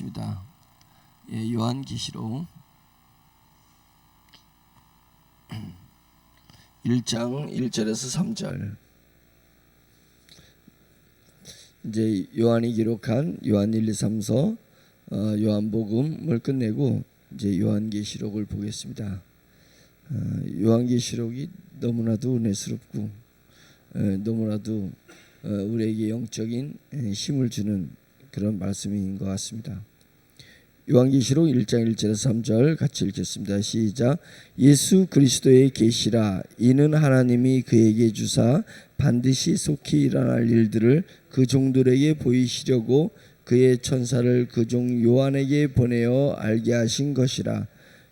보겠습니다. 요한계시록 1장 1절에서 3절. 이제 요한이 기록한 요한 1, 2, 3서 요한복음을 끝내고 이제 요한계시록을 보겠습니다. 요한계시록이 너무나도 은혜스럽고 너무나도 우리에게 영적인 힘을 주는 그런 말씀인 것 같습니다. 요한계시록 1장 1절에서 3절 같이 읽겠습니다. 시작. 예수 그리스도의 계시라. 이는 하나님이 그에게 주사 반드시 속히 일어날 일들을 그 종들에게 보이시려고 그의 천사를 그 종 요한에게 보내어 알게 하신 것이라.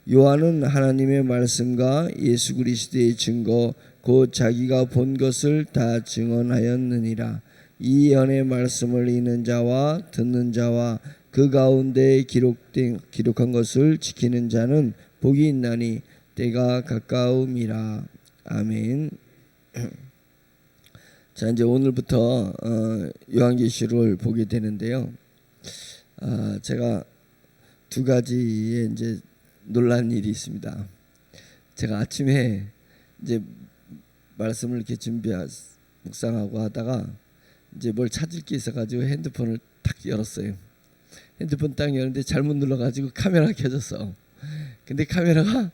요한은 하나님의 말씀과 예수 그리스도의 증거 곧 자기가 본 것을 다 증언하였느니라. 이 예언의 말씀을 읽는 자와 듣는 자와 그 가운데 기록한 것을 지키는 자는 복이 있나니 때가 가까움이라. 아멘. 자, 이제 오늘부터 요한계시록을 보게 되는데요. 제가 두 가지의 이제 놀란 일이 있습니다. 제가 아침에 이제 말씀을 이렇게 묵상하고 하다가 이제 뭘 찾을 게 있어가지고 핸드폰을 탁 열었어요. 핸드폰 딱 열었는데 잘못 눌러가지고 카메라가 켜졌어. 근데 카메라가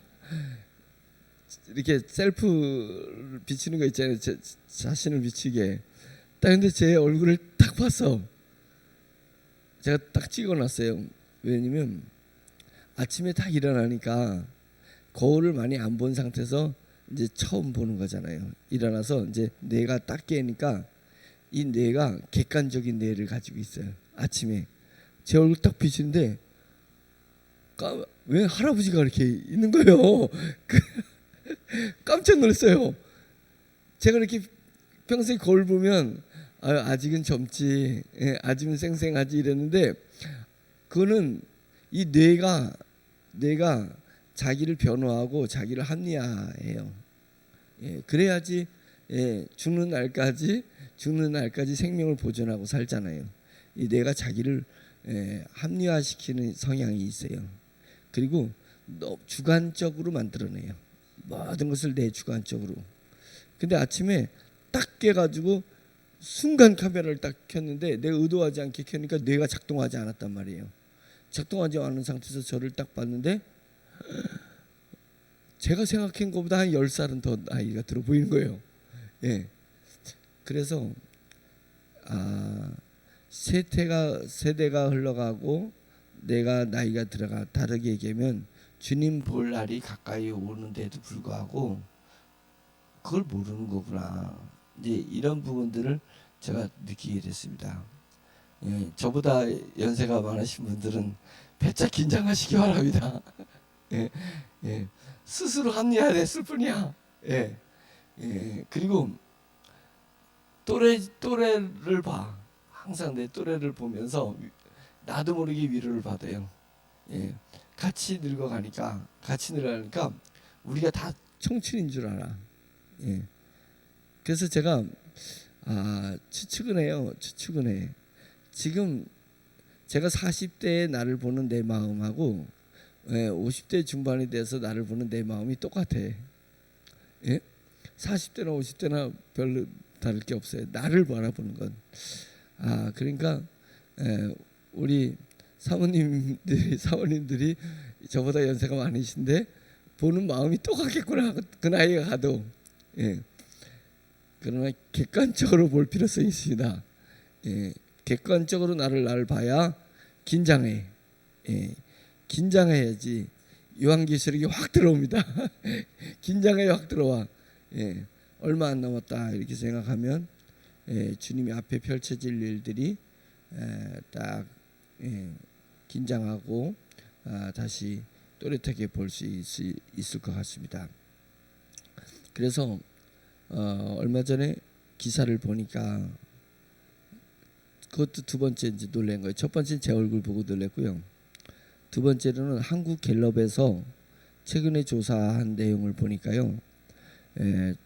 이렇게 셀프 비치는 거 있잖아요. 제 자신을 비치게. 딱 근데 제 얼굴을 딱 봤어. 제가 딱 찍어놨어요. 왜냐면 아침에 딱 일어나니까 거울을 많이 안 본 상태에서 이제 처음 보는 거잖아요. 일어나서 이제 뇌가 딱 깨니까 이 뇌가 객관적인 뇌를 가지고 있어요. 아침에 제 얼굴 딱 비치는데 왜 할아버지가 이렇게 있는 거예요. 깜짝 놀랐어요. 제가 이렇게 평소에 거울 보면 아직은 젊지, 아직은 쌩쌩하지 이랬는데 그거는 이 뇌가 자기를 변호하고 자기를 합리화해요. 그래야지 죽는 날까지 생명을 보존하고 살잖아요. 이 뇌가 자기를 합리화시키는 성향이 있어요. 그리고 주관적으로 만들어내요. 모든 것을 내 주관적으로. 근데 아침에 딱 깨가지고 순간 카메라를 딱 켰는데 내가 의도하지 않게 켜니까 뇌가 작동하지 않았단 말이에요. 작동하지 않은 상태에서 저를 딱 봤는데 제가 생각한 것보다 한 10살은 더 나이가 들어 보이는 거예요. 그래서 세대가 흘러가고 내가 나이가 들어가 다르게 얘기하면 주님 볼 날이 가까이 오는데도 불구하고 그걸 모르는 거구나. 이제 이런 부분들을 제가 느끼게 됐습니다. 저보다 연세가 많으신 분들은 배짝 긴장하시기 바랍니다. 스스로 합리화됐을 뿐이야. 그리고 또래를 봐. 항상 내 또래를 보면서 나도 모르게 위로를 받아요. 같이 늙어가니까 우리가 다 청춘인 줄 알아. 그래서 제가 추측은 해요. 지금 제가 40대에 나를 보는 내 마음하고 50대 중반이 돼서 나를 보는 내 마음이 똑같아. 40대나 50대나 별로 다를 게 없어요. 나를 바라보는 건. 그러니까 우리 사모님들이 저보다 연세가 많으신데 보는 마음이 똑같겠구나. 그 나이가 가도. 그러나 객관적으로 볼 필요성이 있습니다. 객관적으로 나를 봐야 긴장해. 긴장해야지 요한계시록이 확 들어옵니다. 긴장해 확 들어와. 얼마 안 남았다 이렇게 생각하면 주님이 앞에 펼쳐질 일들이 딱 긴장하고 다시 또렷하게 볼 수 있을 것 같습니다. 그래서 얼마 전에 기사를 보니까 그것도 두 번째 이제 놀란 거예요. 첫 번째는 제 얼굴 보고 놀랐고요. 두 번째로는 한국갤럽에서 최근에 조사한 내용을 보니까요.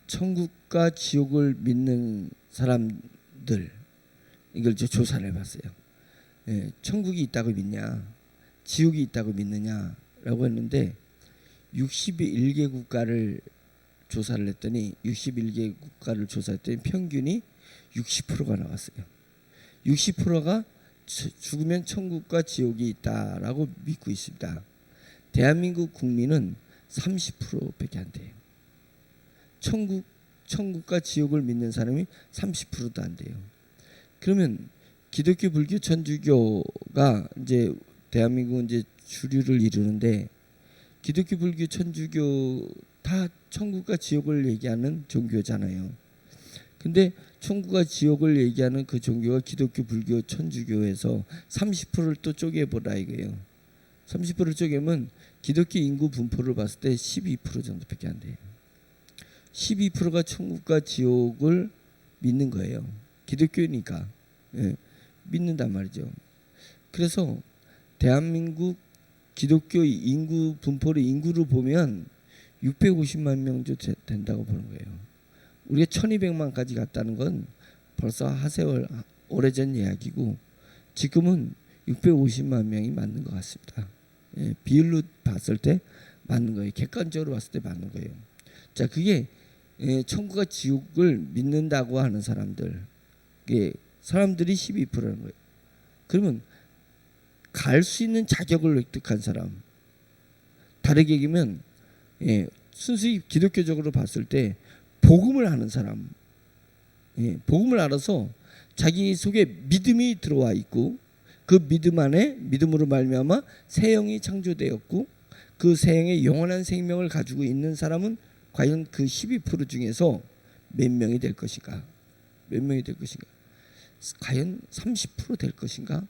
천국과 지옥을 믿는 사람들 이걸 조사를 해봤어요. 천국이 있다고 믿냐? 지옥이 있다고 믿느냐라고 했는데 61개 국가를 조사를 했더니 61개 국가를 조사했더니 평균이 60%가 나왔어요. 60%가 죽으면 천국과 지옥이 있다라고 믿고 있습니다. 대한민국 국민은 30%밖에 안 돼요. 천국과 지옥을 믿는 사람이 30%도 안 돼요. 그러면 기독교, 불교, 천주교가 이제 대한민국은 이제 주류를 이루는데 기독교, 불교, 천주교 다 천국과 지옥을 얘기하는 종교잖아요. 근데 천국과 지옥을 얘기하는 그 종교가 기독교, 불교, 천주교에서 30%를 또 쪼개보라 이거예요. 30%를 쪼개면 기독교 인구 분포를 봤을 때 12% 정도밖에 안 돼요. 12%가 천국과 지옥을 믿는 거예요. 기독교니까 믿는단 말이죠. 그래서 대한민국 기독교 인구 분포를 인구로 보면 650만 명 정도 된다고 보는 거예요. 우리가 1200만까지 갔다는 건 벌써 하세월 오래전 이야기고 지금은 650만 명이 맞는 것 같습니다. 비율로 봤을 때 맞는 거예요. 객관적으로 봤을 때 맞는 거예요. 자, 그게 천국과 지옥을 믿는다고 하는 사람들, 사람들이 12%라는 거예요. 그러면 갈 수 있는 자격을 획득한 사람, 다르게 얘기하면 순수히 기독교적으로 봤을 때 복음을 하는 사람, 복음을 알아서 자기 속에 믿음이 들어와 있고 그 믿음 안에 믿음으로 말미암아 새 영이 창조되었고 그 새 영의 영원한 생명을 가지고 있는 사람은 과연 그 12% 중에서 몇 명이 될 것인가? 몇 명이 될 것인가? 과연 30% 될 것인가?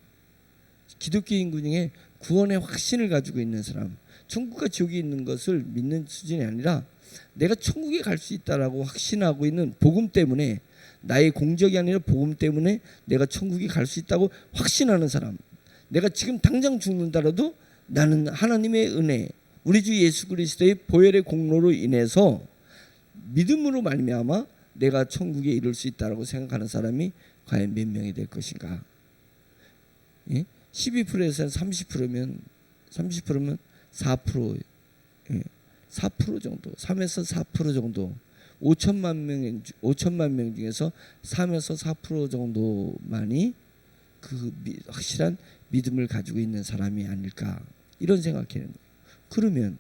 기독교 인구 중에 구원의 확신을 가지고 있는 사람, 천국과 지옥이 있는 것을 믿는 수준이 아니라 내가 천국에 갈 수 있다라고 확신하고 있는 복음 때문에, 나의 공적이 아니라 복음 때문에 내가 천국에 갈 수 있다고 확신하는 사람, 내가 지금 당장 죽는다라도 나는 하나님의 은혜, 우리 주 예수 그리스도의 보혈의 공로로 인해서 믿음으로 말미암아 내가 천국에 이룰 수 있다라고 생각하는 사람이 과연 몇 명이 될 것인가? 12%에서 30%면 4%, 4% 정도, 3에서 4% 정도, 5천만 명 중에서 3에서 4% 정도만이 그 확실한 믿음을 가지고 있는 사람이 아닐까, 이런 생각하는 거예요. 그러면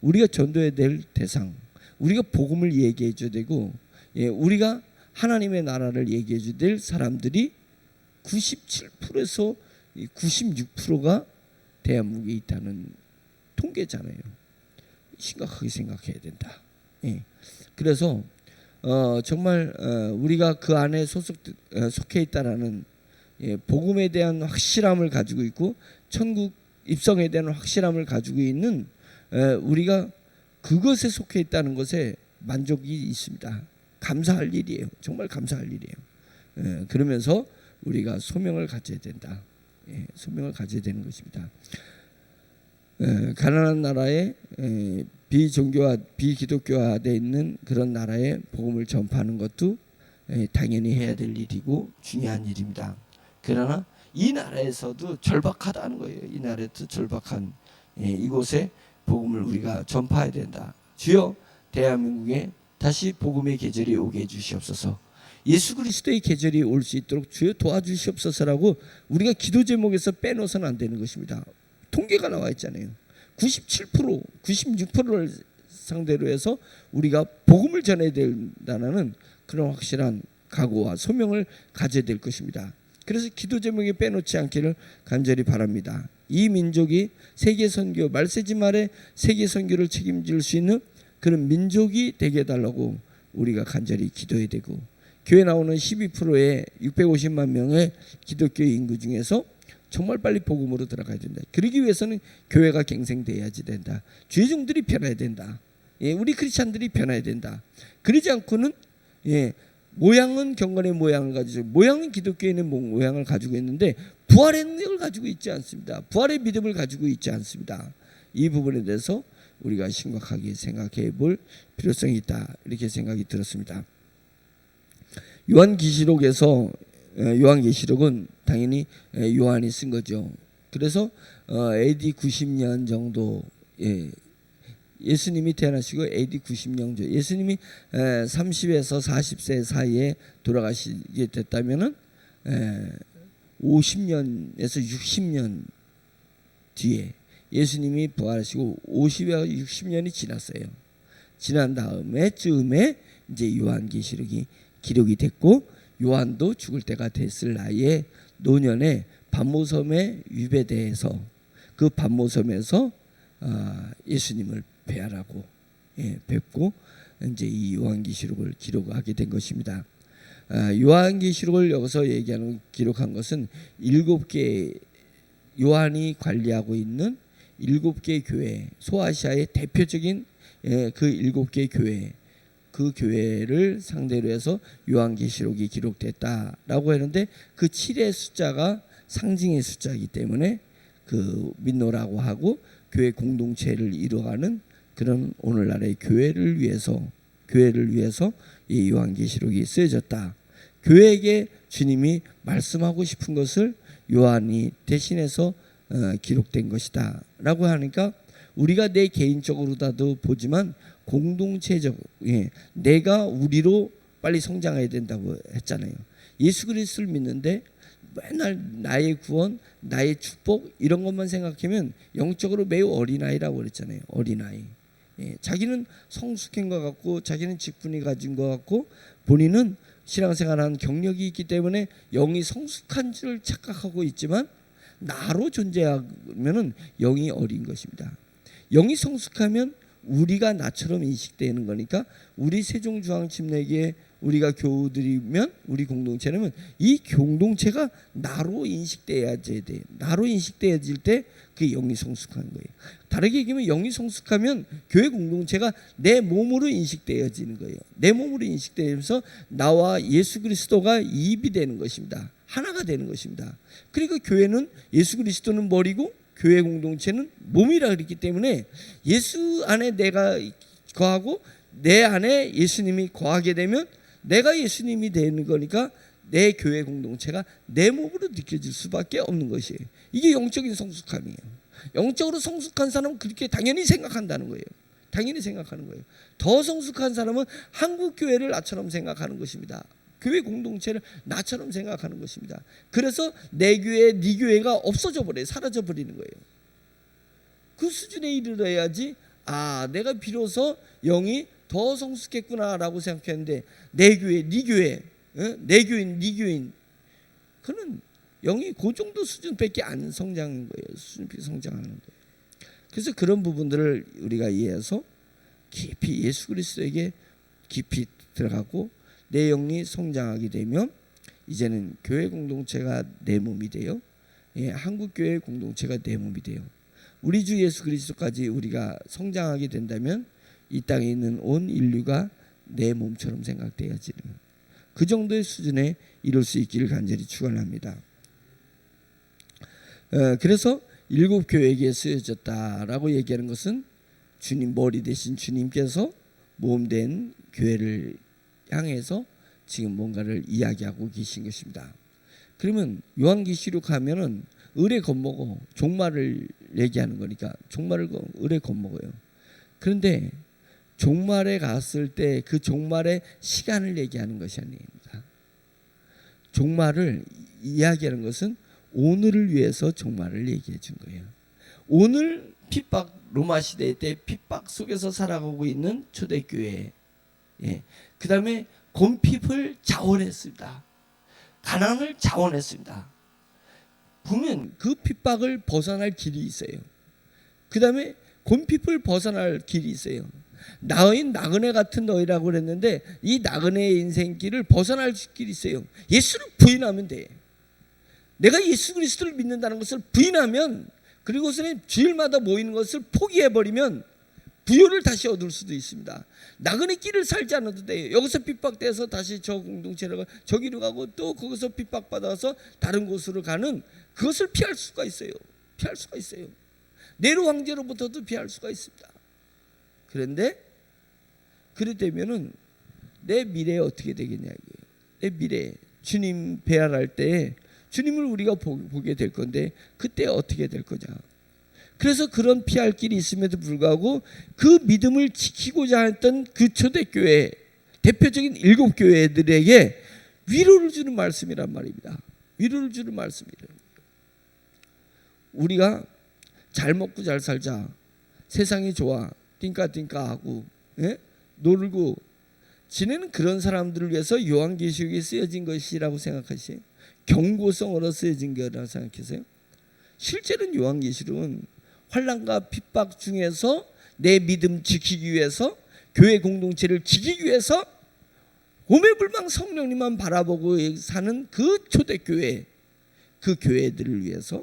우리가 전도해야 될 대상, 우리가 복음을 얘기해 줘야 되고, 우리가 하나님의 나라를 얘기해 줘야 될 사람들이 97%에서 96%가 대한민국에 있다는 통계잖아요. 심각하게 생각해야 된다. 그래서 정말 우리가 그 안에 속해 있다라는 복음에 대한 확실함을 가지고 있고 천국 입성에 대한 확실함을 가지고 있는 우리가 그것에 속해 있다는 것에 만족이 있습니다. 감사할 일이에요. 정말 감사할 일이에요. 그러면서 우리가 소명을 가져야 된다. 소명을 가져야 되는 것입니다. 가난한 나라에 비기독교화되어 있는 그런 나라에 복음을 전파하는 것도 당연히 해야 될 일이고 중요한 일입니다. 그러나 이 나라에서도 절박하다는 거예요. 이 나라에도 절박한 이곳에 복음을 우리가 전파해야 된다. 주여 대한민국에 다시 복음의 계절이 오게 해주시옵소서. 예수 그리스도의 계절이 올 수 있도록 주여 도와주시옵소서라고 우리가 기도 제목에서 빼놓아서는 안 되는 것입니다. 통계가 나와 있잖아요. 97%, 96%를 상대로 해서 우리가 복음을 전해야 된다는 그런 확실한 각오와 소명을 가져야 될 것입니다. 그래서 기도 제목에 빼놓지 않기를 간절히 바랍니다. 이 민족이 세계 선교, 말세지 말에 세계 선교를 책임질 수 있는 그런 민족이 되게 해달라고 우리가 간절히 기도해야 되고, 교회 나오는 12%의 650만 명의 기독교 인구 중에서 정말 빨리 복음으로 들어가야 된다. 그러기 위해서는 교회가 갱생돼야지 된다. 주의 종들이 변해야 된다. 우리 크리스찬들이 변해야 된다. 그러지 않고는 모양은 경건의 모양을 가지고, 모양은 기독교인의 모양을 가지고 있는데 부활의 능력을 가지고 있지 않습니다. 부활의 믿음을 가지고 있지 않습니다. 이 부분에 대해서 우리가 심각하게 생각해 볼 필요성이 있다, 이렇게 생각이 들었습니다. 요한계시록은 당연히 요한이 쓴 거죠. 그래서 AD 90년 정도, 예수님이 태어나시고 AD 90년 정도, 예수님이 30에서 40세 사이에 돌아가시게 됐다면은 50년에서 60년 뒤에 예수님이 부활하시고 50에서 60년이 지났어요. 지난 다음에 쯤에 이제 요한계시록이 기록이 됐고, 요한도 죽을 때가 됐을 나이에 노년에 반모섬에 유배돼서 그 반모섬에서 예수님을 뵈라고 뵙고 이제 이 요한계시록을 기록하게 된 것입니다. 요한계시록을 여기서 얘기하는 기록한 것은 7개 요한이 관리하고 있는 7개 교회, 소아시아의 대표적인 그 7개 교회, 그 교회를 상대로 해서 요한계시록이 기록됐다라고 하는데, 그 7의 숫자가 상징의 숫자이기 때문에 그 민노라고 하고 교회 공동체를 이루어가는 그런 오늘날의 교회를 위해서 이 요한계시록이 쓰여졌다. 교회에게 주님이 말씀하고 싶은 것을 요한이 대신해서 기록된 것이다 라고 하니까, 우리가 내 개인적으로도 보지만 공동체적, 내가 우리로 빨리 성장해야 된다고 했잖아요. 예수 그리스도를 믿는데 맨날 나의 구원, 나의 축복 이런 것만 생각하면 영적으로 매우 어린아이라고 그랬잖아요. 어린아이. 자기는 성숙한 것 같고, 자기는 직분이 가진 것 같고, 본인은 신앙생활하는 경력이 있기 때문에 영이 성숙한 줄 착각하고 있지만, 나로 존재하면은 영이 어린 것입니다. 영이 성숙하면 우리가 나처럼 인식되는 거니까, 우리 세종중앙침례교회 우리가 교우들이면, 우리 공동체라면 이 공동체가 나로 인식돼야지 돼. 나로 인식돼질 때 그게 영이 성숙한 거예요. 다르게 얘기하면 영이 성숙하면 교회 공동체가 내 몸으로 인식되어지는 거예요. 내 몸으로 인식되면서 나와 예수 그리스도가 이입이 되는 것입니다. 하나가 되는 것입니다. 그러니까 교회는 예수 그리스도는 머리고 교회 공동체는 몸이라 그랬기 때문에, 예수 안에 내가 거하고 내 안에 예수님이 거하게 되면 내가 예수님이 되는 거니까 내 교회 공동체가 내 몸으로 느껴질 수밖에 없는 것이에요. 이게 영적인 성숙함이에요. 영적으로 성숙한 사람은 그렇게 당연히 생각한다는 거예요. 당연히 생각하는 거예요. 더 성숙한 사람은 한국 교회를 나처럼 생각하는 것입니다. 교회 공동체를 나처럼 생각하는 것입니다. 그래서 내 교회, 네 교회가 없어져 버려요. 사라져 버리는 거예요. 그 수준에 이르러야지, 내가 비로소 영이 더 성숙했구나라고 생각했는데, 내 교회, 네 교회, 내 교인, 네 교인, 그는 영이 그 정도 수준밖에 안 성장하는 거예요. 수준밖에 성장하는 거예요. 그래서 그런 부분들을 우리가 이해해서 깊이 예수 그리스도에게 깊이 들어가고, 내 영이 성장하게 되면 이제는 교회 공동체가 내 몸이 돼요. 한국 교회 공동체가 내 몸이 돼요. 우리 주 예수 그리스도까지 우리가 성장하게 된다면 이 땅에 있는 온 인류가 내 몸처럼 생각되어지는 그 정도의 수준에 이룰 수 있기를 간절히 축원합니다. 그래서 7교회에게 쓰여졌다라고 얘기하는 것은 주님 머리 대신 주님께서 몸된 교회를 향해서 지금 뭔가를 이야기하고 계신 것입니다. 그러면 요한계시록 하면은 을에 겁먹어 종말을 얘기하는 거니까 종말을 을에 겁먹어요. 그런데 종말에 갔을 때 그 종말의 시간을 얘기하는 것이 아닙니다. 종말을 이야기하는 것은 오늘을 위해서 종말을 얘기해 준 거예요. 오늘 핍박, 로마 시대 때 핍박 속에서 살아가고 있는 초대교회, 그 다음에 곰핍을 자원했습니다. 가난을 자원했습니다. 보면 그 핍박을 벗어날 길이 있어요. 그 다음에 곰핍을 벗어날 길이 있어요. 나인 나그네 같은 너희라고 그랬는데, 이 나그네의 인생길을 벗어날 길이 있어요. 예수를 부인하면 돼. 내가 예수 그리스도를 믿는다는 것을 부인하면, 그리고서는 주일마다 모이는 것을 포기해버리면 부요를 다시 얻을 수도 있습니다. 나그네 길을 살지 않아도 돼요. 여기서 핍박돼서 다시 저 공동체로 가고 저기로 가고 또 거기서 핍박받아서 다른 곳으로 가는, 그것을 피할 수가 있어요. 피할 수가 있어요. 네로 황제로부터도 피할 수가 있습니다. 그런데 그랬다면은 내 미래에 어떻게 되겠냐 이거예요. 내 미래, 주님 배알할 때 주님을 우리가 보게 될 건데 그때 어떻게 될 거냐. 그래서 그런 피할 길이 있음에도 불구하고 그 믿음을 지키고자 했던 그 초대교회 대표적인 7교회들에게 위로를 주는 말씀이란 말입니다. 위로를 주는 말씀이래요. 우리가 잘 먹고 잘 살자, 세상이 좋아, 띵까띵까하고 놀고 지내는 그런 사람들을 위해서 요한계시록이 쓰여진 것이라고 생각하세요? 경고성으로 쓰여진 거라고 생각하세요? 실제로는 요한계시록은 환난과 핍박 중에서 내 믿음 지키기 위해서, 교회 공동체를 지키기 위해서 오매불망 성령님만 바라보고 사는 그 초대교회, 그 교회들을 위해서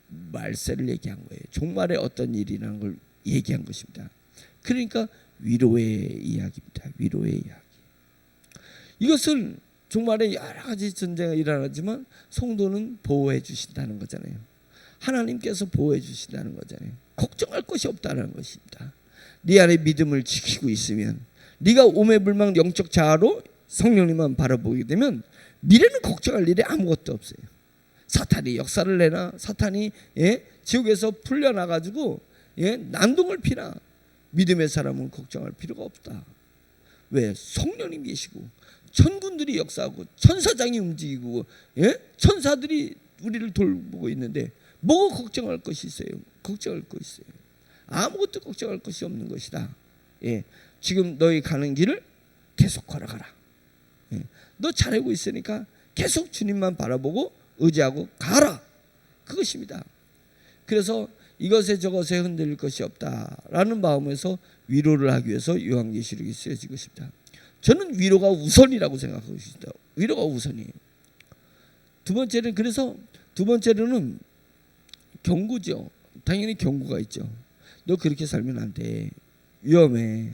말세를 얘기한 거예요. 종말에 어떤 일이라는 걸 얘기한 것입니다. 그러니까 위로의 이야기입니다. 위로의 이야기. 이것을 종말에 여러 가지 전쟁이 일어나지만 성도는 보호해 주신다는 거잖아요. 하나님께서 보호해 주신다는 거잖아요. 걱정할 것이 없다는 것입니다. 네 안에 믿음을 지키고 있으면, 네가 오매불망 영적 자아로 성령님만 바라보게 되면 미래는 걱정할 일이 아무것도 없어요. 사탄이 역사를 내나, 사탄이 지옥에서 풀려나가지고 난동을 피나, 믿음의 사람은 걱정할 필요가 없다. 왜? 성령님 계시고 천군들이 역사하고 천사장이 움직이고 천사들이 우리를 돌보고 있는데 뭐가 걱정할 것이 있어요? 걱정할 것이 있어요. 아무것도 걱정할 것이 없는 것이다. 지금 너희 가는 길을 계속 걸어가라. 너 잘하고 있으니까 계속 주님만 바라보고 의지하고 가라. 그것입니다. 그래서 이것에 저것에 흔들릴 것이 없다라는 마음에서 위로를 하기 위해서 요한계시록이 쓰여진 것입니다. 저는 위로가 우선이라고 생각하고 있습니다. 위로가 우선이에요. 두 번째로는 경고죠. 당연히 경고가 있죠. 너 그렇게 살면 안 돼. 위험해.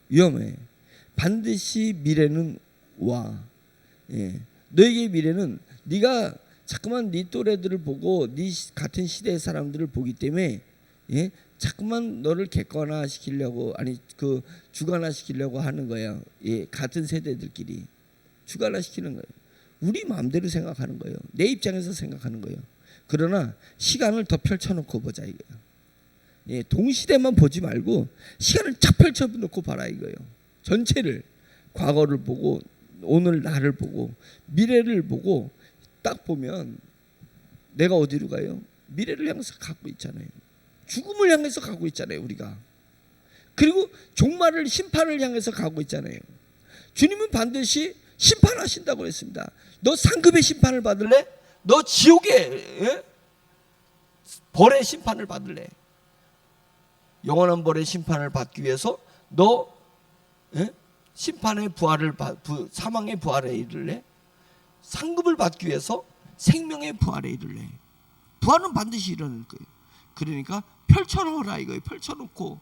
위험해. 반드시 미래는 와. 너에게 미래는, 네가 자꾸만 네 또래들을 보고 네 같은 시대의 사람들을 보기 때문에 자꾸만 너를 객관화시키려고, 아니 그 주관화시키려고 하는 거야. 같은 세대들끼리 주관화시키는 거예요. 우리 마음대로 생각하는 거예요. 내 입장에서 생각하는 거예요. 그러나 시간을 더 펼쳐놓고 보자 이거예요. 동시대만 보지 말고 시간을 쫙 펼쳐놓고 봐라 이거예요. 전체를, 과거를 보고 오늘 나를 보고 미래를 보고 딱 보면 내가 어디로 가요? 미래를 향해서 가고 있잖아요. 죽음을 향해서 가고 있잖아요 우리가. 그리고 종말을, 심판을 향해서 가고 있잖아요. 주님은 반드시 심판하신다고 했습니다. 너 상급의 심판을 받을래? 너 지옥의 벌의 심판을 받을래? 영원한 벌의 심판을 받기 위해서 너 심판의 부활을 사망의 부활에 이를래? 상급을 받기 위해서 생명의 부활에 이를래? 부활은 반드시 일어날 거예요. 그러니까 펼쳐놓으라 이거예요. 펼쳐놓고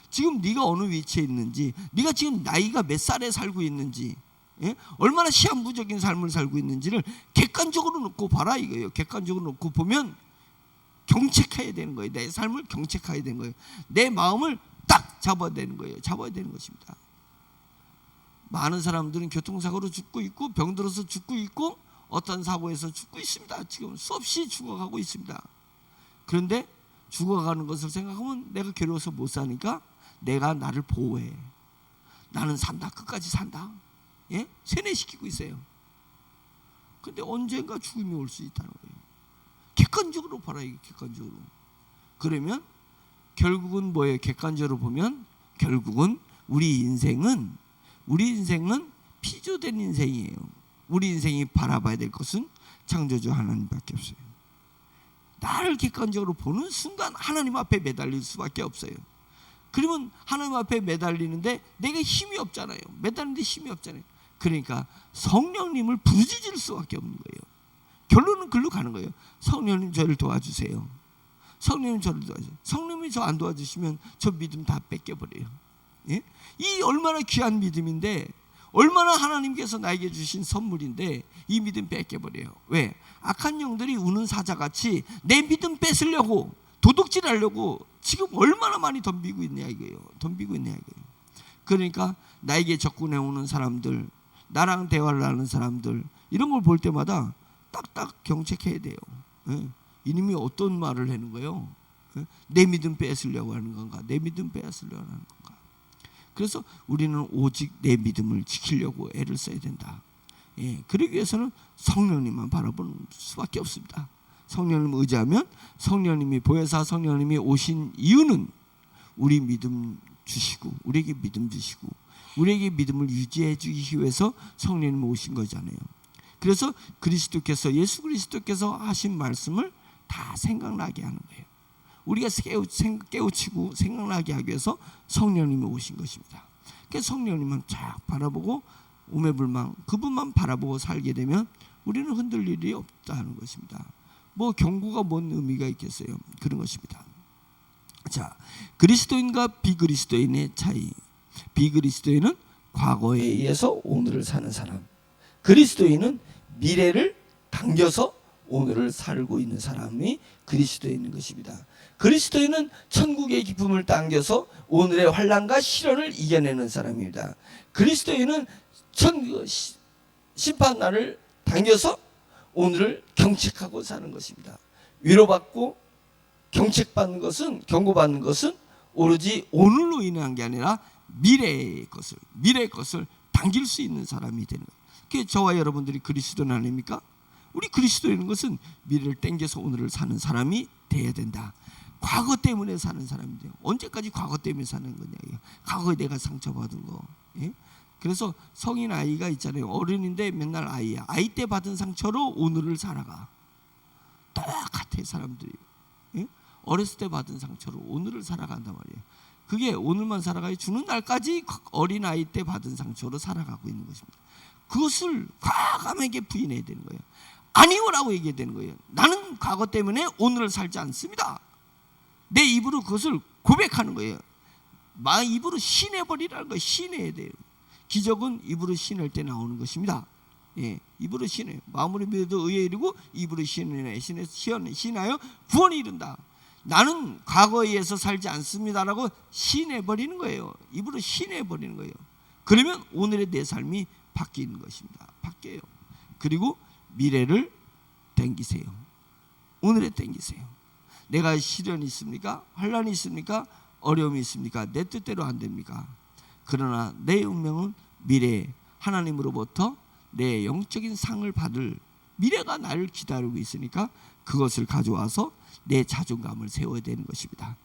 지금 네가 어느 위치에 있는지, 네가 지금 나이가 몇 살에 살고 있는지, 얼마나 시한부적인 삶을 살고 있는지를 객관적으로 놓고 봐라 이거예요. 객관적으로 놓고 보면 경책해야 되는 거예요. 내 삶을 경책해야 되는 거예요. 내 마음을 딱 잡아야 되는 거예요. 잡아야 되는 것입니다. 많은 사람들은 교통사고로 죽고 있고 병들어서 죽고 있고 어떤 사고에서 죽고 있습니다. 지금 수없이 죽어가고 있습니다. 그런데 죽어가는 것을 생각하면 내가 괴로워서 못 사니까 내가 나를 보호해. 나는 산다. 끝까지 산다. 세뇌시키고 있어요. 근데 언젠가 죽음이 올 수 있다는 거예요. 객관적으로 봐라 이게 객관적으로. 그러면 결국은 뭐예요? 객관적으로 보면 결국은 우리 인생은 피조된 인생이에요. 우리 인생이 바라봐야 될 것은 창조주 하나님밖에 없어요. 나를 객관적으로 보는 순간 하나님 앞에 매달릴 수밖에 없어요. 그러면 하나님 앞에 매달리는데 내가 힘이 없잖아요. 매달리는데 힘이 없잖아요. 그러니까 성령님을 부르짖을 수밖에 없는 거예요. 결론은 글로 가는 거예요. 성령님 저를 도와주세요. 성령님 저를 도와주세요. 성령님이 저 안 도와주시면 저 믿음 다 뺏겨버려요. 이 얼마나 귀한 믿음인데, 얼마나 하나님께서 나에게 주신 선물인데 이 믿음 뺏겨버려요. 왜? 악한 영들이 우는 사자같이 내 믿음 뺏으려고, 도둑질하려고 지금 얼마나 많이 덤비고 있냐 이거예요. 덤비고 있냐 이거예요. 그러니까 나에게 접근해 오는 사람들, 나랑 대화를 하는 사람들, 이런 걸 볼 때마다 딱딱 경책해야 돼요. 이님이 어떤 말을 하는 거예요? 내 믿음 뺏으려고 하는 건가? 내 믿음 뺏으려고 하는 건가? 그래서 우리는 오직 내 믿음을 지키려고 애를 써야 된다. 그러기 위해서는 성령님만 바라보는 수밖에 없습니다. 성령님을 의지하면 성령님이 보혜사 성령님이 오신 이유는 우리 믿음 주시고 우리에게 믿음 주시고 우리에게 믿음을 유지해 주기 위해서 성령님이 오신 거잖아요. 그래서 그리스도께서 예수 그리스도께서 하신 말씀을 다 생각나게 하는 거예요. 우리가 깨우치고 생각나게 하기 위해서 성령님이 오신 것입니다. 그래서 성령님만 쫙 바라보고 오매불망 그분만 바라보고 살게 되면 우리는 흔들릴 일이 없다는 것입니다. 뭐 경고가 뭔 의미가 있겠어요? 그런 것입니다. 자, 그리스도인과 비그리스도인의 차이. 비그리스도인은 과거에 의해서 오늘을 사는 사람, 그리스도인은 미래를 당겨서 오늘을 살고 있는 사람이 그리스도인인 것입니다. 그리스도인은 천국의 기쁨을 당겨서 오늘의 환난과 시련을 이겨내는 사람입니다. 그리스도인은 심판날을 당겨서 오늘을 경책하고 사는 것입니다. 위로받고 경책받는 것은, 경고받는 것은 오로지 오늘로 인한 게 아니라 미래의 것을 당길 수 있는 사람이 되는 거예요. 그게 저와 여러분들이 그리스도인 아닙니까? 우리 그리스도인 것은 미래를 당겨서 오늘을 사는 사람이 돼야 된다. 과거 때문에 사는 사람이 돼요. 언제까지 과거 때문에 사는 거냐? 과거에 내가 상처받은 거. 그래서 성인 아이가 있잖아요. 어른인데 맨날 아이야. 아이 때 받은 상처로 오늘을 살아가. 똑같아 사람들이. 어렸을 때 받은 상처로 오늘을 살아간단 말이에요. 그게 오늘만 살아가요. 죽는 날까지 어린 아이 때 받은 상처로 살아가고 있는 것입니다. 그것을 과감하게 부인해야 되는 거예요. 아니오라고 얘기해야 되는 거예요. 나는 과거 때문에 오늘을 살지 않습니다. 내 입으로 그것을 고백하는 거예요. 입으로 신해버리라는 거예요. 신해야 돼요. 기적은 입으로 신할 때 나오는 것입니다. 입으로 신해요. 마음으로 믿어도 의에 이르고 입으로 신하여 구원에 이른다. 나는 과거에 의해서 살지 않습니다라고 신해버리는 거예요. 입으로 신해버리는 거예요. 그러면 오늘의 내 삶이 바뀌는 것입니다. 바뀌어요. 그리고 미래를 당기세요. 오늘에 당기세요. 내가 시련이 있습니까? 환난이 있습니까? 어려움이 있습니까? 내 뜻대로 안 됩니까? 그러나 내 운명은 미래에 하나님으로부터 내 영적인 상을 받을 미래가 나를 기다리고 있으니까 그것을 가져와서 내 자존감을 세워야 되는 것입니다.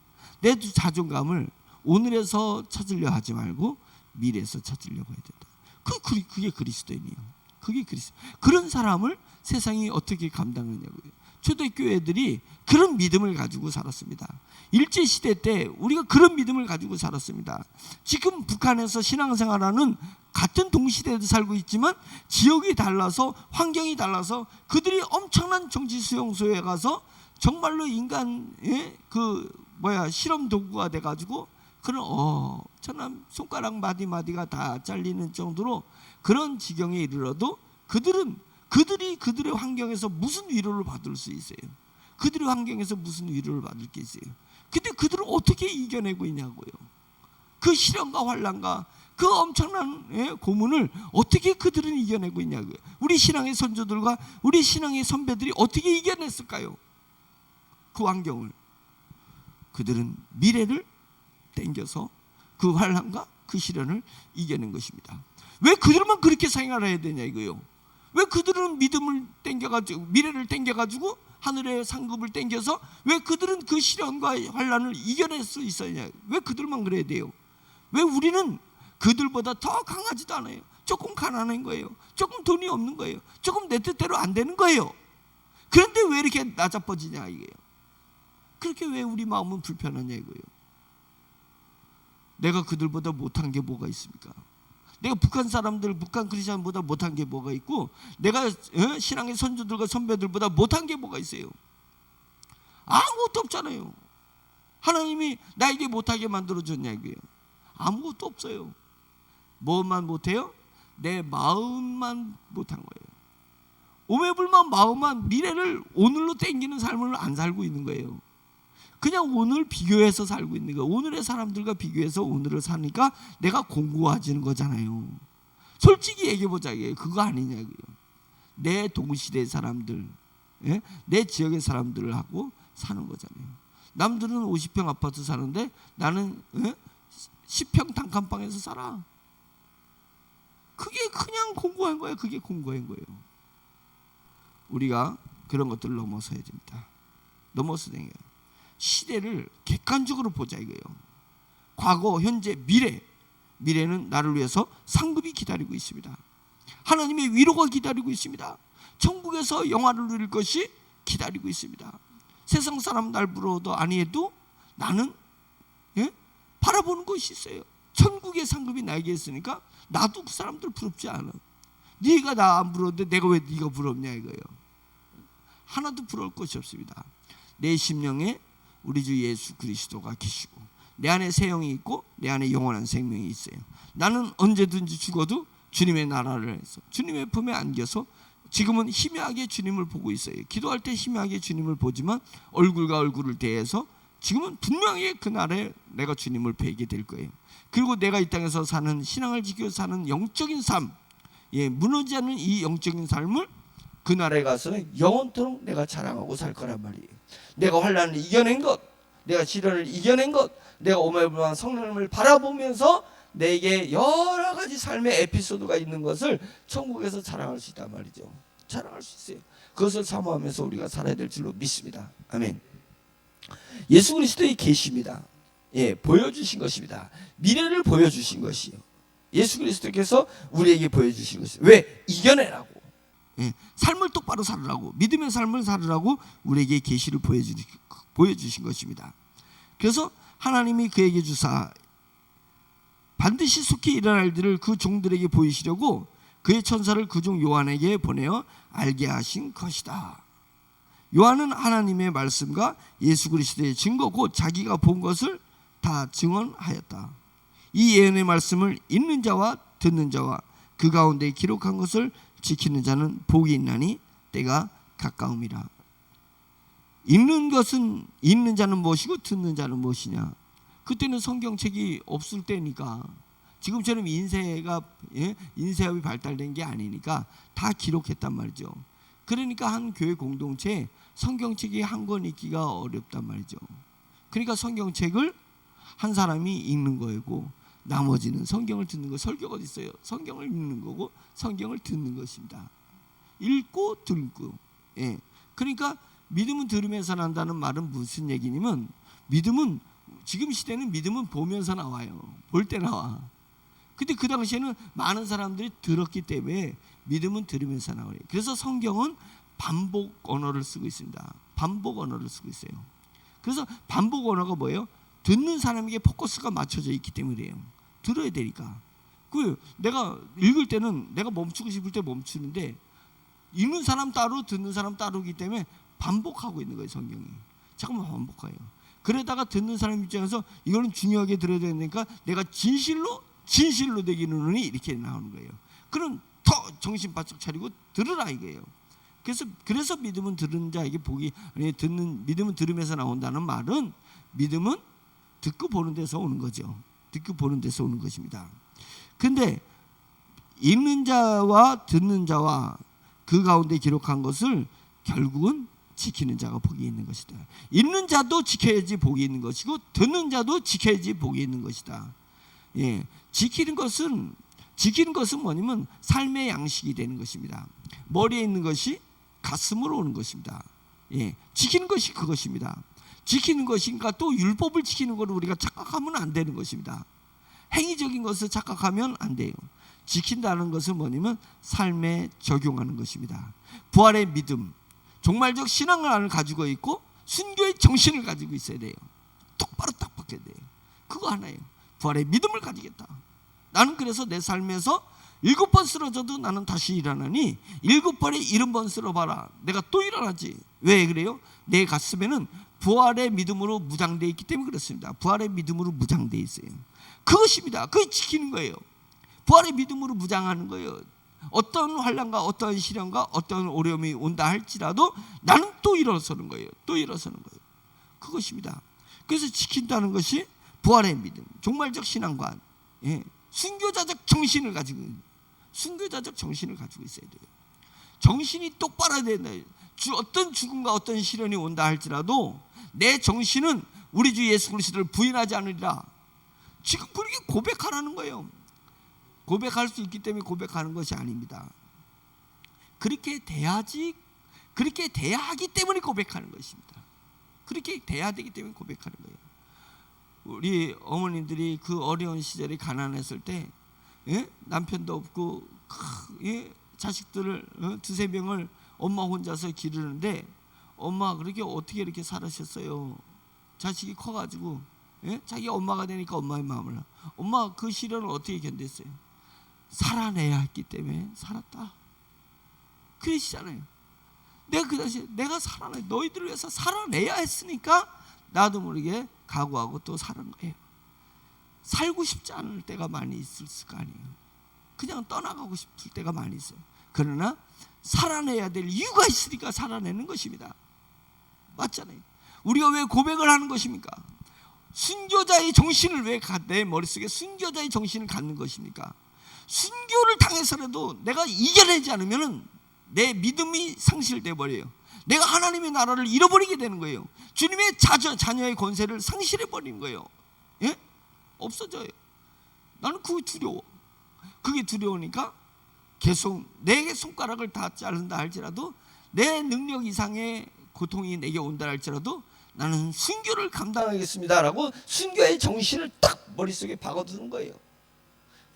내 자존감을 오늘에서 찾으려 하지 말고 미래에서 찾으려고 해야 된다. 그게 그리스도인이에요. 그게 그리스도. 그런 사람을 세상이 어떻게 감당하냐고요. 초대교회 애들이 그런 믿음을 가지고 살았습니다. 일제시대 때 우리가 그런 믿음을 가지고 살았습니다. 지금 북한에서 신앙생활하는 같은 동시대에도 살고 있지만 지역이 달라서 환경이 달라서 그들이 엄청난 정치수용소에 가서 정말로 인간의 실험 도구가 돼가지고 그런 저는 손가락 마디마디가 다 잘리는 정도로 그런 지경에 이르러도 그들이 그들의 환경에서 무슨 위로를 받을 수 있어요? 그들의 환경에서 무슨 위로를 받을 게 있어요? 근데 그들을 어떻게 이겨내고 있냐고요. 그 시련과 환난과 그 엄청난 고문을 어떻게 그들은 이겨내고 있냐고요. 우리 신앙의 선조들과 우리 신앙의 선배들이 어떻게 이겨냈을까요? 그 환경을. 그들은 미래를 당겨서 그 환난과 그 시련을 이겨낸 것입니다. 왜 그들만 그렇게 생활해야 되냐 이거요. 왜 그들은 믿음을 당겨가지고 미래를 당겨가지고 하늘의 상급을 당겨서 왜 그들은 그 시련과 환난을 이겨낼 수 있었냐? 왜 그들만 그래야 돼요? 왜 우리는 그들보다 더 강하지도 않아요? 조금 가난한 거예요. 조금 돈이 없는 거예요. 조금 내 뜻대로 안 되는 거예요. 그런데 왜 이렇게 나자빠지냐 이거예요. 그렇게 왜 우리 마음은 불편하냐 이거예요. 내가 그들보다 못한 게 뭐가 있습니까? 내가 북한 크리스천보다 못한 게 뭐가 있고 내가 신앙의 선조들과 선배들보다 못한 게 뭐가 있어요? 아무것도 없잖아요. 하나님이 나에게 못하게 만들어줬냐 이거예요. 아무것도 없어요. 뭐만 못해요? 내 마음만 못한 거예요. 오매불만 마음만 미래를 오늘로 당기는 삶을 안 살고 있는 거예요. 그냥 오늘 비교해서 살고 있는 거예요. 오늘의 사람들과 비교해서 오늘을 사니까 내가 공고해지는 거잖아요. 솔직히 얘기해보자. 그거 아니냐고요. 내 동시대 사람들, 내 지역의 사람들하고 사는 거잖아요. 남들은 50평 아파트 사는데 나는 10평 단칸방에서 살아. 그게 그냥 공고한 거예요. 그게 공고한 거예요. 우리가 그런 것들을 넘어서야 됩니다. 넘어서야 돼요. 시대를 객관적으로 보자 이거예요. 과거, 현재, 미래. 미래는 나를 위해서 상급이 기다리고 있습니다. 하나님의 위로가 기다리고 있습니다. 천국에서 영화를 누릴 것이 기다리고 있습니다. 세상 사람 날 부러워도 아니해도 나는 바라보는 것이 있어요. 천국의 상급이 나에게 있으니까 나도 그 사람들 부럽지 않아. 네가 나 안 부러운데 내가 왜 네가 부럽냐 이거예요. 하나도 부러울 것이 없습니다. 내 심령에 우리 주 예수 그리스도가 계시고 내 안에 새 영이 있고 내 안에 영원한 생명이 있어요. 나는 언제든지 죽어도 주님의 나라를 해서 주님의 품에 안겨서 지금은 희미하게 주님을 보고 있어요. 기도할 때 희미하게 주님을 보지만 얼굴과 얼굴을 대해서 지금은 분명히 그날에 내가 주님을 뵈게 될 거예요. 그리고 내가 이 땅에서 사는 신앙을 지켜 사는 영적인 삶, 무너지지 않는 이 영적인 삶을 그날에 가서 영원토록 내가 자랑하고 살 거란 말이에요. 내가 환난을 이겨낸 것, 내가 시련을 이겨낸 것, 내가 오매불망 성령님을 바라보면서 내게 여러 가지 삶의 에피소드가 있는 것을 천국에서 자랑할 수 있단 말이죠. 자랑할 수 있어요. 그것을 사모하면서 우리가 살아야 될 줄로 믿습니다. 아멘. 예수 그리스도의 계시입니다. 보여주신 것입니다. 미래를 보여주신 것이요. 예수 그리스도께서 우리에게 보여주신 것이요. 왜? 이겨내라고. 삶을 똑바로 살으라고, 믿음의 삶을 살으라고 우리에게 계시를 보여주신 것입니다. 그래서 하나님이 그에게 주사 반드시 속히 일어날 일을 그 종들에게 보이시려고 그의 천사를 그 종 요한에게 보내어 알게 하신 것이다. 요한은 하나님의 말씀과 예수 그리스도의 증거 곧 자기가 본 것을 다 증언하였다. 이 예언의 말씀을 읽는 자와 듣는 자와 그 가운데 기록한 것을 지키는 자는 복이 있나니 때가 가까움이라. 읽는 자는 무엇이고 듣는 자는 무엇이냐. 그때는 성경책이 없을 때니까, 지금처럼 인쇄업이 발달된 게 아니니까 다 기록했단 말이죠. 그러니까 한 교회 공동체에 성경책이 한 권 읽기가 어렵단 말이죠. 그러니까 성경책을 한 사람이 읽는 거고 나머지는 성경을 듣는 거. 설교가 어디 있어요? 성경을 읽는 거고 성경을 듣는 것입니다. 읽고 듣고. 그러니까 믿음은 들으면서 난다는 말은 무슨 얘기냐면, 믿음은 지금 시대는 믿음은 보면서 나와요. 볼 때 나와. 근데 그 당시에는 많은 사람들이 들었기 때문에 믿음은 들으면서 나와요. 그래서 성경은 반복 언어를 쓰고 있습니다. 반복 언어를 쓰고 있어요. 그래서 반복 언어가 뭐예요? 듣는 사람에게 포커스가 맞춰져 있기 때문이에요. 들어야 되니까. 내가 읽을 때는 내가 멈추고 싶을 때 멈추는데, 읽는 사람 따로 듣는 사람 따로이기 때문에 반복하고 있는 거예요. 성경이 잠깐만 반복해요. 그러다가 듣는 사람 입장에서 이거는 중요하게 들어야 되니까 내가 진실로 되기는 이렇게 나오는 거예요. 그럼 더 정신 바짝 차리고 들으라 이거예요. 그래서 믿음은 들은 자에게 복이, 믿음은 들으면서 나온다는 말은 믿음은 듣고 보는 데서 오는 거죠. 듣고 보는 데서 오는 것입니다. 근데 읽는 자와 듣는 자와 그 가운데 기록한 것을 결국은 지키는 자가 복이 있는 것이다. 읽는 자도 지켜야지 복이 있는 것이고 듣는 자도 지켜야지 복이 있는 것이다. 지키는 것은 뭐냐면 삶의 양식이 되는 것입니다. 머리에 있는 것이 가슴으로 오는 것입니다. 지키는 것이 그것입니다. 지키는 것인가 또 율법을 지키는 것을 우리가 착각하면 안 되는 것입니다. 행위적인 것을 착각하면 안 돼요. 지킨다는 것은 뭐냐면 삶에 적용하는 것입니다. 부활의 믿음, 종말적 신앙을 가지고 있고 순교의 정신을 가지고 있어야 돼요. 똑바로 딱 박혀야 돼요. 그거 하나예요. 부활의 믿음을 가지겠다. 나는 그래서 내 삶에서 7번 쓰러져도 나는 다시 일어나니 7번에 70번 쓰러봐라. 내가 또 일어나지. 왜 그래요? 내 가슴에는 부활의 믿음으로 무장되어 있기 때문에 그렇습니다. 부활의 믿음으로 무장되어 있어요. 그것입니다. 그걸 지키는 거예요. 부활의 믿음으로 무장하는 거예요. 어떤 환난과 어떤 시련과 어떤 어려움이 온다 할지라도 나는 또 일어서는 거예요. 또 일어서는 거예요. 그것입니다. 그래서 지킨다는 것이 부활의 믿음, 종말적 신앙관, 순교자적 정신을 가지고 있어야 돼요. 정신이 똑바로 된다. 어떤 죽음과 어떤 시련이 온다 할지라도 내 정신은 우리 주 예수 그리스도를 부인하지 않으리라. 지금 그렇게 고백하라는 거예요. 고백할 수 있기 때문에 고백하는 것이 아닙니다. 그렇게 돼야지, 그렇게 돼야 하기 때문에 고백하는 것입니다. 그렇게 돼야 되기 때문에 고백하는 거예요. 우리 어머님들이 그 어려운 시절에 가난했을 때, 예? 남편도 없고 예? 자식들을 두세 명을 엄마 혼자서 기르는데, 엄마 그렇게 어떻게 이렇게 살으셨어요? 자식이 커가지고 예? 자기 엄마가 되니까 엄마의 마음을, 엄마 그 시련을 어떻게 견뎠어요? 살아내야 했기 때문에 살았다. 그러시잖아요. 내가 그 당시에 내가 살아내, 너희들을 위해서 살아내야 했으니까 나도 모르게 각오하고 또 사는 거예요. 살고 싶지 않을 때가 많이 있을 거 아니에요. 그냥 떠나가고 싶을 때가 많이 있어요. 그러나 살아내야 될 이유가 있으니까 살아내는 것입니다. 맞잖아요. 우리가 왜 고백을 하는 것입니까? 순교자의 정신을 왜 내 머릿속에 순교자의 정신을 갖는 것입니까? 순교를 당해서라도 내가 이겨내지 않으면 내 믿음이 상실돼 버려요. 내가 하나님의 나라를 잃어버리게 되는 거예요. 주님의 자녀의 권세를 상실해 버리는 거예요. 예? 없어져요. 나는 그게 두려워. 그게 두려우니까 계속 내 손가락을 다 자른다 할지라도, 내 능력 이상의 고통이 내게 온다 할지라도 나는 순교를 감당하겠습니다라고 순교의 정신을 딱 머릿속에 박아두는 거예요.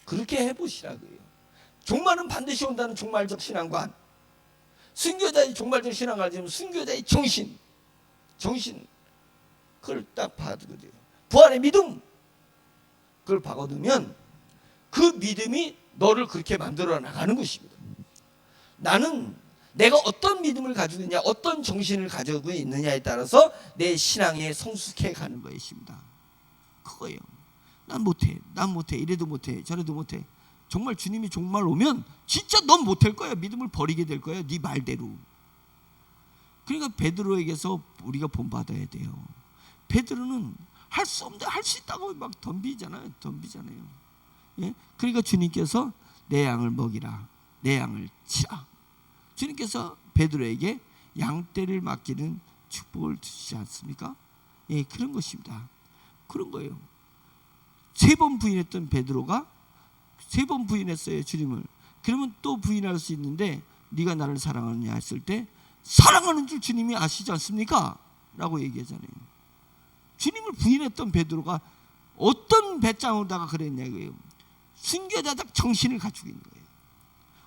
그렇게 해보시라고요. 종말은 반드시 온다는 종말적 신앙관, 순교자의 종말적 신앙을 가지면 순교자의 정신 그걸 딱 박아두거든요. 부활의 믿음, 그걸 박아두면 그 믿음이 너를 그렇게 만들어 나가는 것입니다. 나는 내가 어떤 믿음을 가지고 있느냐, 어떤 정신을 가지고 있느냐에 따라서 내 신앙에 성숙해 가는 것입니다. 그거예요. 난 못해, 이래도 못해, 저래도 못해. 정말 주님이 종말 오면 진짜 넌 못할 거야. 믿음을 버리게 될 거야, 네 말대로. 그러니까 베드로에게서 우리가 본받아야 돼요. 베드로는 할 수 없는데 할 수 있다고 막 덤비잖아요. 예? 그러니까 주님께서 내 양을 먹이라, 내 양을 치라. 주님께서 베드로에게 양떼를 맡기는 축복을 주시지 않습니까? 예, 그런 것입니다. 그런 거예요. 3번 부인했던 베드로가 3번 부인했어요, 주님을. 그러면 또 부인할 수 있는데, 네가 나를 사랑하느냐 했을 때 사랑하는 줄 주님이 아시지 않습니까? 라고 얘기하잖아요. 주님을 부인했던 베드로가 어떤 배짱으로다가 그랬냐고요. 순교자적 정신을 가지고 있는 거예요.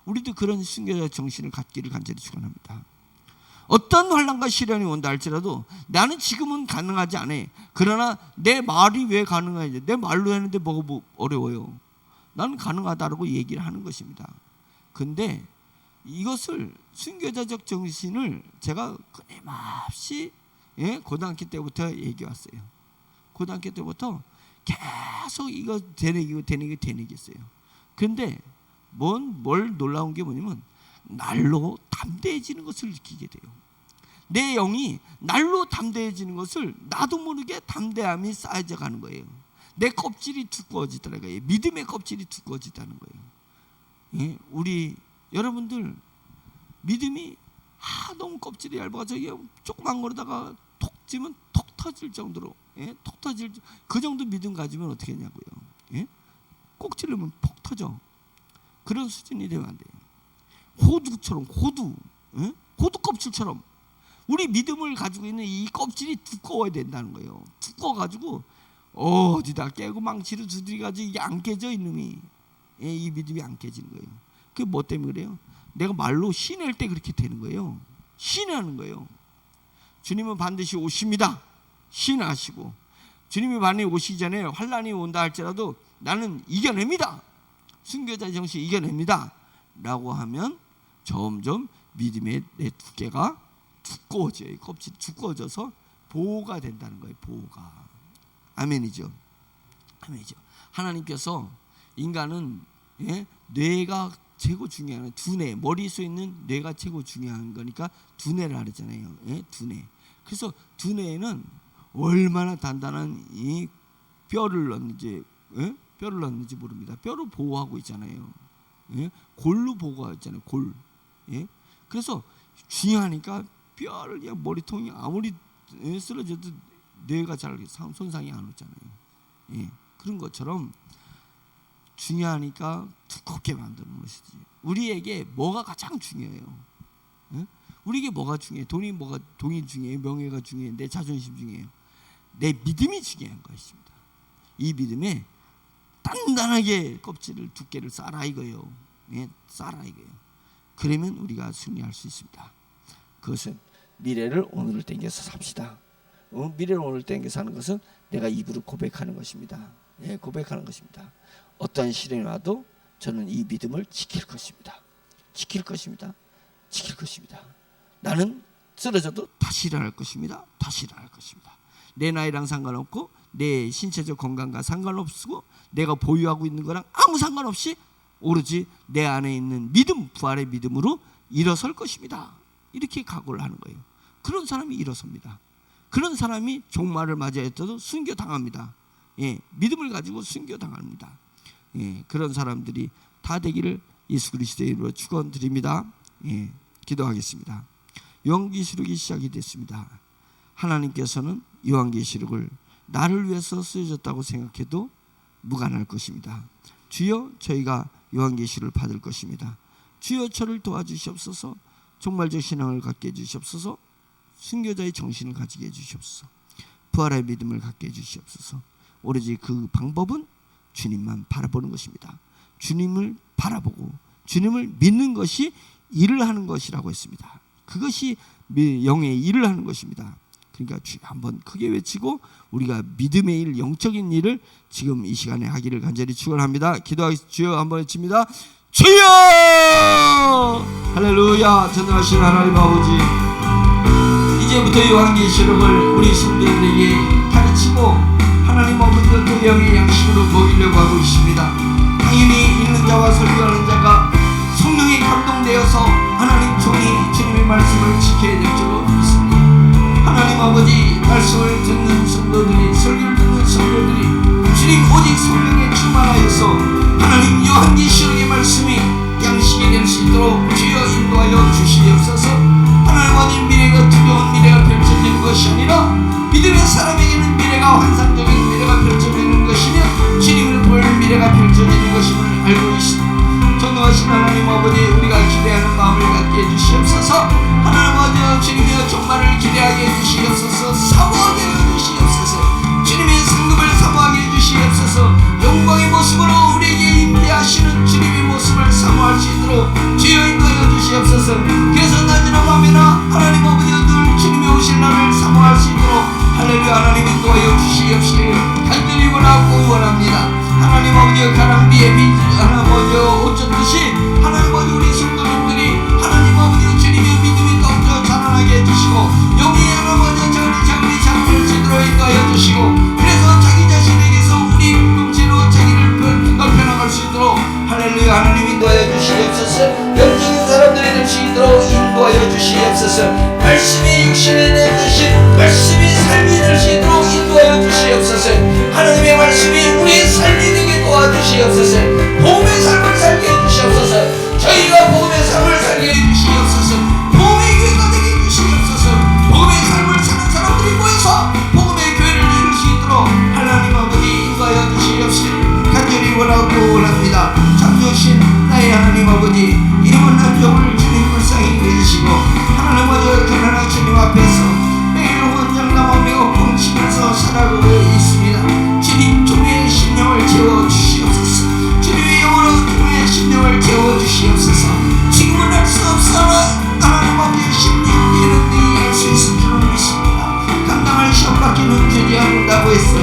우리도 그런 순교자 정신을 갖기를 간절히 축원합니다. 어떤 환난과 시련이 온다 할지라도 나는 지금은 가능하지 않아. 그러나 내 말이 왜 가능하냐? 내 말로 하는데 뭐가 어려워요? 나는 가능하다라고 얘기를 하는 것입니다. 근데 이것을, 순교자적 정신을 제가 끊임없이 고등학교 때부터 얘기해 왔어요. 고등학교 때부터 계속 이거 되뇌기했어요. 그런데 뭘 놀라운 게 뭐냐면, 날로 담대해지는 것을 느끼게 돼요. 내 영이 날로 담대해지는 것을 나도 모르게 담대함이 쌓여져 가는 거예요. 내 껍질이 두꺼워지더라는 거예요. 믿음의 껍질이 두꺼워지다는 거예요. 우리 여러분들 믿음이 너무 껍질이 얇아서 조그만 거로다가 톡 찌면 톡 터질 정도로, 톡 터질, 그 정도 믿음 가지면 어떻게 하냐고요. 꼭 찌르면 톡 터져. 그런 수준이 되면 안 돼요. 호두처럼, 호두 껍질처럼 우리 믿음을 가지고 있는 이 껍질이 두꺼워야 된다는 거예요. 두꺼워가지고 어디다 깨고 망치로 두드려가지고 이게 안 깨져, 이놈이. 이 믿음이 안 깨지는 거예요. 그게 뭐 때문에 그래요? 내가 말로 시낼 때 그렇게 되는 거예요. 시내하는 거예요. 주님은 반드시 오십니다. 시인하시고, 주님이 반드시 오시기 전에 환난이 온다 할지라도 나는 이겨냅니다. 순교자 정신 이겨냅니다 라고 하면 점점 믿음의 내 두께가 두꺼워져요. 껍질이 두꺼워져서 보호가 된다는 거예요. 보호가. 아멘이죠. 아멘이죠. 하나님께서 인간은 뇌가 최고 중요한, 두뇌, 머릿속에 있는 뇌가 최고 중요한 거니까 두뇌를 하잖아요. 두뇌. 그래서 두뇌에는 얼마나 단단한 이 뼈를 넣는지 모릅니다. 뼈로 보호하고 있잖아요. 골로 보호하고 있잖아요. 골. 그래서 중요하니까 뼈를 그냥 머리통이 아무리 쓰러져도 뇌가 잘 손상이 안 오잖아요. 그런 것처럼 중요하니까 두껍게 만드는 것이지. 우리에게 뭐가 가장 중요해요? 우리에게 뭐가 중요해요? 돈이 중요해요? 명예가 중요해요? 내 자존심 중요해요? 내 믿음이 중요한 것입니다. 이 믿음에 단단하게 껍질을 두께를 쌓아라 이거예요. 쌓아라 이거예요. 그러면 우리가 승리할 수 있습니다. 그것은 미래를 오늘을 땡겨서 삽시다. 미래를 오늘 땡겨서 하는 것은 내가 입으로 고백하는 것입니다. 고백하는 것입니다. 어떠한 시련이 와도 저는 이 믿음을 지킬 것입니다. 지킬 것입니다. 지킬 것입니다. 나는 쓰러져도 다시 일어날 것입니다. 다시 일어날 것입니다. 내 나이랑 상관없고 내 신체적 건강과 상관없고 내가 보유하고 있는 거랑 아무 상관없이 오로지 내 안에 있는 믿음, 부활의 믿음으로 일어설 것입니다. 이렇게 각오를 하는 거예요. 그런 사람이 일어섭니다. 그런 사람이 종말을 맞이했어도 순교당합니다. 믿음을 가지고 순교당합니다. 그런 사람들이 다 되기를 예수 그리스도의 이름으로 축원드립니다. 기도하겠습니다. 요한계시록이 시작이 됐습니다. 하나님께서는 요한계시록을 나를 위해서 쓰여졌다고 생각해도 무관할 것입니다. 주여, 저희가 요한계시록을 받을 것입니다. 주여, 저를 도와주시옵소서. 종말적 신앙을 갖게 해주시옵소서. 순교자의 정신을 가지게 해주시옵소서. 부활의 믿음을 갖게 해주시옵소서. 오로지 그 방법은 주님만 바라보는 것입니다. 주님을 바라보고 주님을 믿는 것이 일을 하는 것이라고 했습니다. 그것이 영의 일을 하는 것입니다. 그러니까 주여 한번 크게 외치고 우리가 믿음의 일, 영적인 일을 지금 이 시간에 하기를 간절히 축원합니다. 기도하겠습니다. 주여 한번 외칩니다. 주여! 할렐루야! 전능하신 하나님 아버지, 이제부터 요한계시록을 우리 성도들에게 가르치고 하나님 아버지가 또 영의 양식으로 먹이려고 하고 있습니다. 당연히 읽는 자와 설교하는 자가 성령에 감동되어서 하나님 종이 주님의 말씀을 지켜야 될 줄로 믿습니다. 하나님 아버지, 말씀을 듣는 성도들이, 설교를 듣는 성도들이 주님 오직 성령에 충만하여서 하나님 요한계시록의 말씀이 양식이 될 수 있도록 주여 인도하여 주시옵소서. 하나님 아버지, 미래가 두려운 미래가 펼쳐지는 것이 아니라 믿음의 사람에게는 미래가 환상적인 미래가 펼쳐지는 것이며 주님을 볼 미래가 펼쳐지는 것임을 알고 있습니다. 전능하신 하나님 아버지, 우리가 기대하는 마음을 갖게 해주시옵소서. 하나님 아버지, 주님의 종말을 기대하게 해주시옵소서. 사모하게 해주시옵소서. 주님의 상급을 사모하게 해주시옵소서. 영광의 모습으로 우리에게 임재하시는 주님의 모습을 사모할 수 있도록 주여 인도하여 주시옵소서. 그래서 낮이나 밤이나 하나님 아버지 늘 주님의 오실 날을 사모할 수 있도록 할렐루야 하나님 인도하여 주시옵시길 간절히 원합니다. 하나님 아버지의 가랑비에 빛 하나님 아버지 어쩌듯이 하나님 아버지 우리 성도님들이 하나님 아버지 주님의 믿음이 더욱더 자라나게 해주시고 영이 하나님 아버지 자기 잠들 수 있도록 인도하여 주시고 그래서 자기 자신에게서 우리 공동체로 자기를 변화할 수 있도록 할렐루야 하나님 인도하여 주시옵소서. 영적인 사람들이 될 수 있도록 인도하여 주시옵소서. 말씀이 육신이 되듯이 말씀이 삶이 될 수 있도록 인도하여 주시옵소서. 하나님의 말씀이 우리의 삶이 되게 도와주시옵소서. 복음의 삶을 살게 해주시옵소서. 저희가 복음의 삶을 살게 해주시옵소서. 복음의 교회가 되게 해주시옵소서. 복음의 삶을 사는 사람들이 모여서 복음의 교회를 이룰 수 있도록 하나님 아버지 인도하여 주시옵시길 간절히 원합니다. 참 좋으신 나의 하나님 아버지, 이름은 남정을 주님 불쌍히 여기시고 하나님 아버지 가난한 주님 앞에서 매일 혼장남하며 꽁치면서 살아가고 있습니다. 주님 종의 심령을 채워주시옵소서. 주님의 영으로 종의 심령을 채워주시옵소서. 지금은 할 수 없으나 하나님 아버지의 심령에는 능히 할 수 있을 줄은 믿습니다. 감당할 시험받기는 주지 않는다고 했어.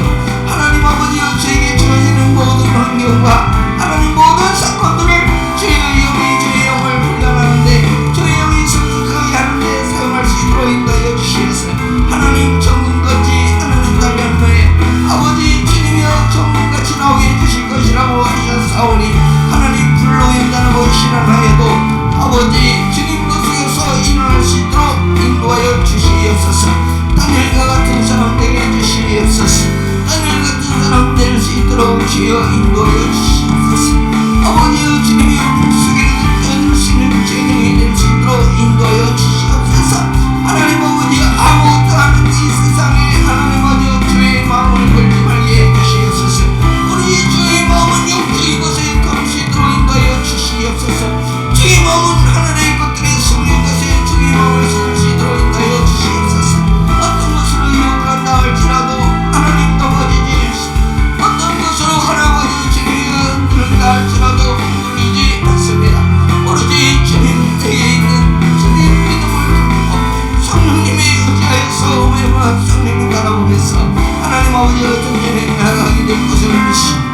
하나님 아버지여, 저에게 주어지는 모든 환경과 하나님 모든 사건들을 주의 영이 주의 영을 훈련하는데 주의 영이 성숙하게 하는데 사용할 수 있도록 인도하여 주시옵소서. 하나님 정금같이 하나님 달려노에 아버지 주님이여 정금같이 나오게 해주실 것이라고 하셨사오니 하나님 불로 인다고 신앙하여도 아버지 주님으로 속에서 일어날 수 있도록 인도하여 주시옵소서. 다니엘과 같은 사람 되게 해주시옵소서. 다니엘 같은 사람 될 수 있도록 주여 인도하여 주시옵소서. 아버지여 주님이여 속에서 떠들 수 있는 재능이 될 수 있도록 인도하여 주시옵소서. 하나님 무슨 의미시